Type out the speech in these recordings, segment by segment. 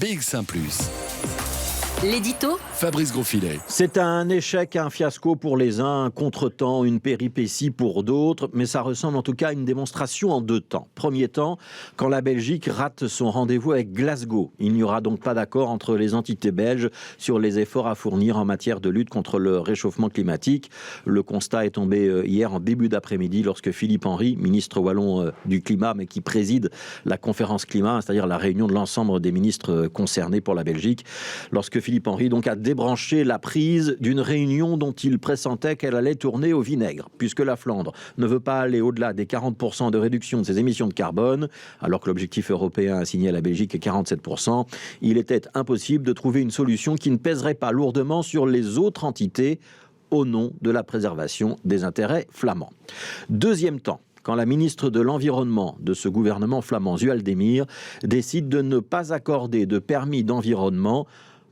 BX1 +. L'édito Fabrice Grosfilet. C'est un échec, un fiasco pour les uns, un contretemps, une péripétie pour d'autres, mais ça ressemble en tout cas à une démonstration en deux temps. Premier temps, quand la Belgique rate son rendez-vous avec Glasgow. Il n'y aura donc pas d'accord entre les entités belges sur les efforts à fournir en matière de lutte contre le réchauffement climatique. Le constat est tombé hier en début d'après-midi lorsque Philippe Henry, ministre wallon du climat, mais qui préside la conférence climat, c'est-à-dire la réunion de l'ensemble des ministres concernés pour la Belgique, lorsque Philippe Henry donc a débranché la prise d'une réunion dont il pressentait qu'elle allait tourner au vinaigre, puisque la Flandre ne veut pas aller au-delà des 40% de réduction de ses émissions de carbone, alors que l'objectif européen assigné à la Belgique est 47%. Il était impossible de trouver une solution qui ne pèserait pas lourdement sur les autres entités au nom de la préservation des intérêts flamands. Deuxième temps, quand la ministre de l'Environnement de ce gouvernement flamand, Zual Demir, décide de ne pas accorder de permis d'environnement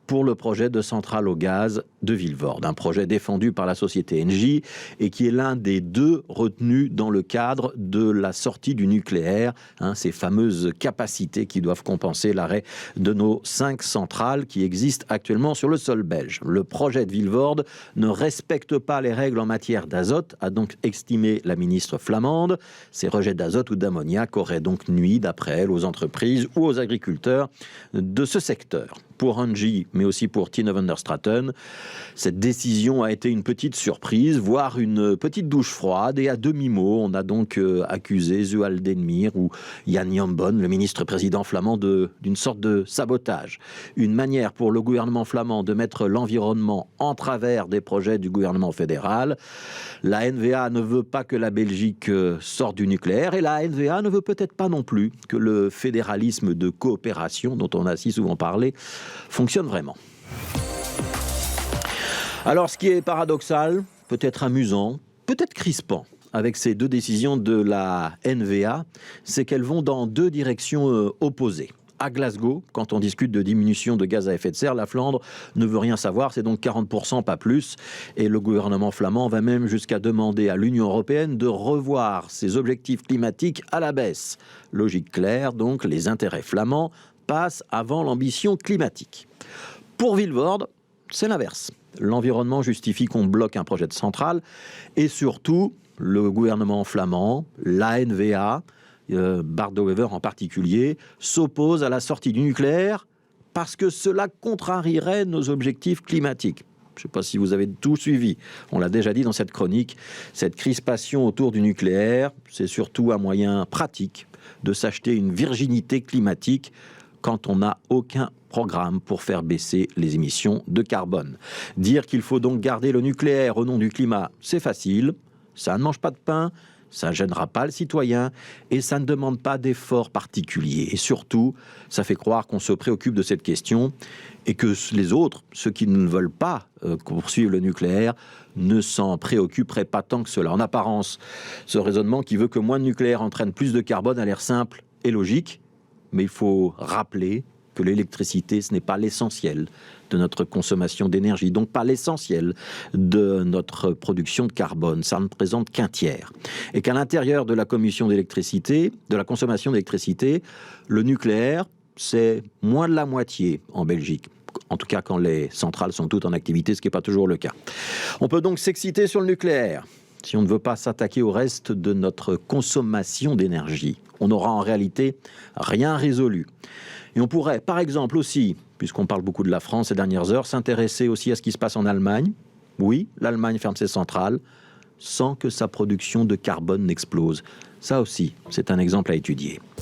pour le projet de centrale au gaz de Vilvoorde, un projet défendu par la société Engie et qui est l'un des deux retenus dans le cadre de la sortie du nucléaire, ces fameuses capacités qui doivent compenser l'arrêt de nos 5 centrales qui existent actuellement sur le sol belge. Le projet de Vilvoorde ne respecte pas les règles en matière d'azote, a donc estimé la ministre flamande. Ces rejets d'azote ou d'ammoniac auraient donc nui, d'après elle, aux entreprises ou aux agriculteurs de ce secteur. Pour Engie, mais aussi pour Tienhoven van der Straten, cette décision a été une petite surprise, voire une petite douche froide. Et à demi-mot, on a donc accusé Zual Demir ou Jan Jambon, le ministre-président flamand, d'une sorte de sabotage. Une manière pour le gouvernement flamand de mettre l'environnement en travers des projets du gouvernement fédéral. La NVA ne veut pas que la Belgique sorte du nucléaire et la NVA ne veut peut-être pas non plus que le fédéralisme de coopération, dont on a si souvent parlé, fonctionne vraiment. Alors, ce qui est paradoxal, peut-être amusant, peut-être crispant, avec ces deux décisions de la NVA, c'est qu'elles vont dans deux directions opposées. À Glasgow, quand on discute de diminution de gaz à effet de serre, la Flandre ne veut rien savoir, c'est donc 40%, pas plus. Et le gouvernement flamand va même jusqu'à demander à l'Union européenne de revoir ses objectifs climatiques à la baisse. Logique claire, donc, les intérêts flamands passent avant l'ambition climatique. Pour Vilvoorde, c'est l'inverse. L'environnement justifie qu'on bloque un projet de centrale et surtout, le gouvernement flamand, la NVA, Bart De Wever en particulier, s'oppose à la sortie du nucléaire parce que cela contrarierait nos objectifs climatiques. Je ne sais pas si vous avez tout suivi. On l'a déjà dit dans cette chronique, cette crispation autour du nucléaire, c'est surtout un moyen pratique de s'acheter une virginité climatique quand on n'a aucun programme pour faire baisser les émissions de carbone. Dire qu'il faut donc garder le nucléaire au nom du climat, c'est facile, ça ne mange pas de pain, ça ne gênera pas le citoyen et ça ne demande pas d'efforts particuliers. Et surtout, ça fait croire qu'on se préoccupe de cette question et que les autres, ceux qui ne veulent pas poursuivre le nucléaire, ne s'en préoccuperaient pas tant que cela. En apparence, ce raisonnement qui veut que moins de nucléaire entraîne plus de carbone a l'air simple et logique, mais il faut rappeler que l'électricité, ce n'est pas l'essentiel de notre consommation d'énergie, donc pas l'essentiel de notre production de carbone. Ça ne représente qu'un tiers. Et qu'à l'intérieur de la combustion d'électricité, de la consommation d'électricité, le nucléaire, c'est moins de la moitié en Belgique. En tout cas, quand les centrales sont toutes en activité, ce qui n'est pas toujours le cas. On peut donc s'exciter sur le nucléaire si on ne veut pas s'attaquer au reste de notre consommation d'énergie. On n'aura en réalité rien résolu. Et on pourrait, par exemple aussi, puisqu'on parle beaucoup de la France ces dernières heures, s'intéresser aussi à ce qui se passe en Allemagne. Oui, l'Allemagne ferme ses centrales sans que sa production de carbone n'explose. Ça aussi, c'est un exemple à étudier.